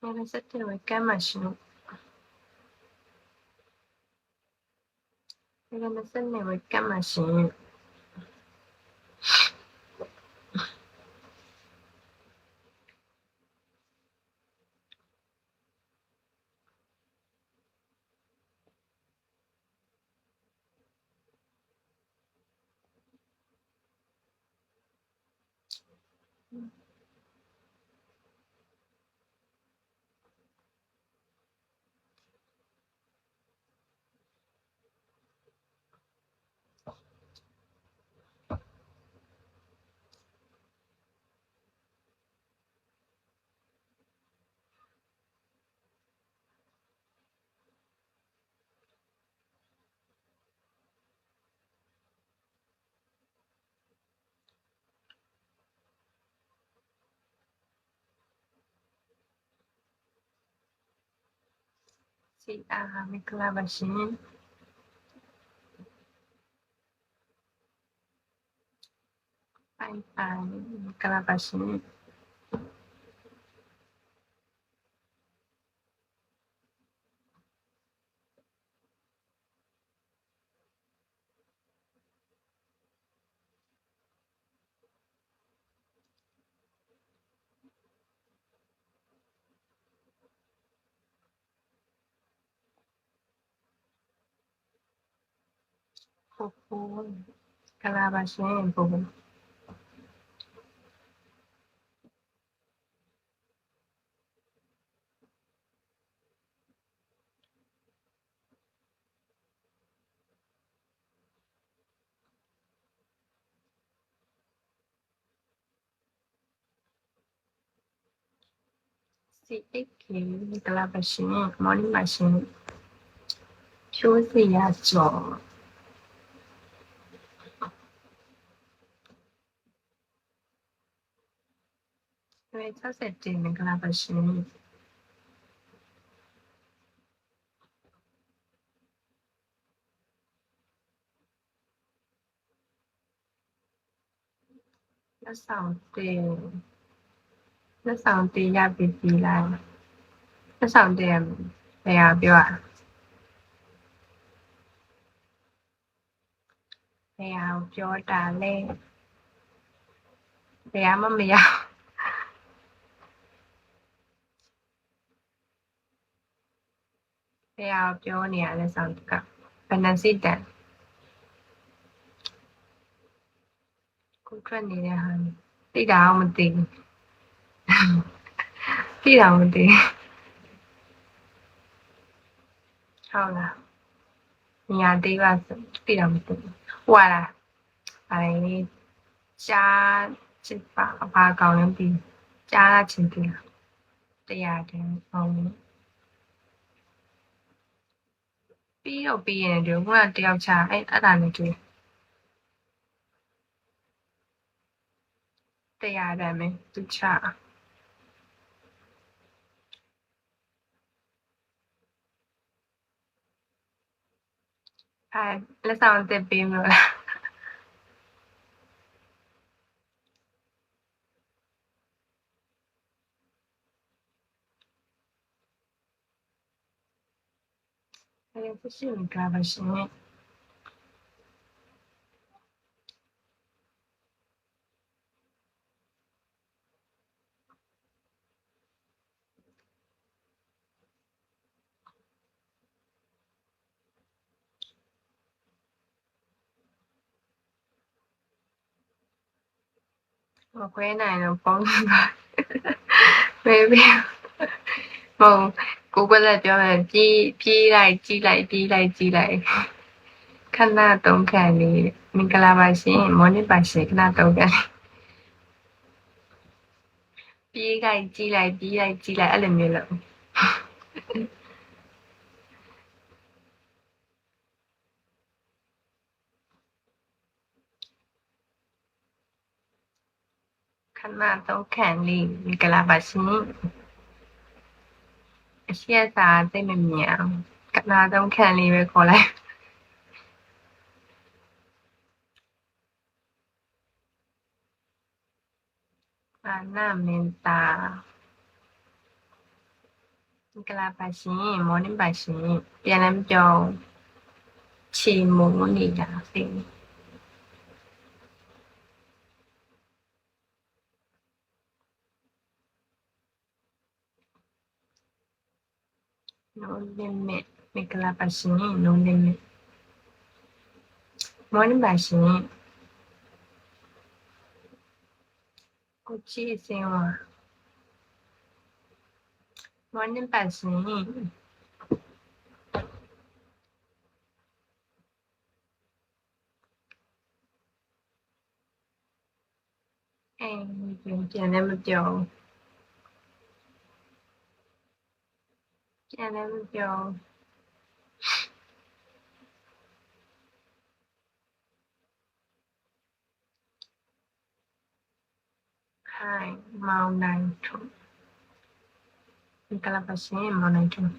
27ဝက်ကမ်းမှာရှင်27ဝက်ကမ်းမှာရှင်စီအားမင်္ဂလာပါရှင်အိုင်မင်္ဂလာပါရှင်โอ้โหกลาบาရှင်ဘုံစီအိတ်ကေကလပါရှင်မော်နင်းပါရှင်ဖြိုးစရာကြော်60တင်မင်္ဂလာပါရှင်လက်ဆောင်တင်ရပြီလားလက်ဆောင်တင်ဘယ်ဟာပြောอ่ะဘယ်ဟာပြောတာလဲဘယ်ဟာမှမရဘယ်ဟာပြောနေရလဲဆောင်ကဘယ်နှစီတန်ကိုထွက်နေတဲ့ဟာတိတာအောင်မသိဘူးတိတာမသိဟုတ်လားညာသေးပါစတိတာမသိဟွာလားအဲကြားချစ်ပါအပါကောင်းရင်ပြီးကြားလာချင်းတည်းတရားတည်းဟုတ်ပြီးတော့ပြီးရင်ဒီဟိုကတယောက်ချအဲ့ဒါနဲ့တွေ့တရားတည်းမယ်သူချလက်ဆောင်တက်ပေးမလို့လားအဲ့ဒါရှိရင်ကြပါရှင်မခွဲနိုင်တော့ပုံပါဘေဘီဟိုကိုကလည်းပြောတယ်ပြေးလိုက်ကြီးလိုက်ပြေးလိုက်ကြီးလိုက်ခဏတုံးခံလေးမင်္ဂလာပါရှင်မော်နစ်ပါရှင်ခဏတုံးခံပြေးလိုက်ကြီးလိုက်ပြေးလိုက်ကြီးလိုက်အဲ့လိုမျိုးလို့ခဏတုံးခံလေးမင်္ဂလာပါရှင်အရှိရစာသိမမြင်အောင်ခဏတုံးခံလေးပဲခေါ်လိုက်အာနာမင်တာ မင်္ဂလာပါရှင် morning ပါရှင်ပြန်လည်ပြောင်းချီမိုးနေတာစိတ်no limit မင်္ဂလာပါရှင် no limit morning ပါရှင်ကိုကြည့်စင်ဝါ morning ပါရှင်ပြန်လည်းမပြောပြန်လည်းမပြော Hi မောင်နိုင်ထွန်းမင်္ဂလာပါရှင်မောင်နိုင်ထွန်း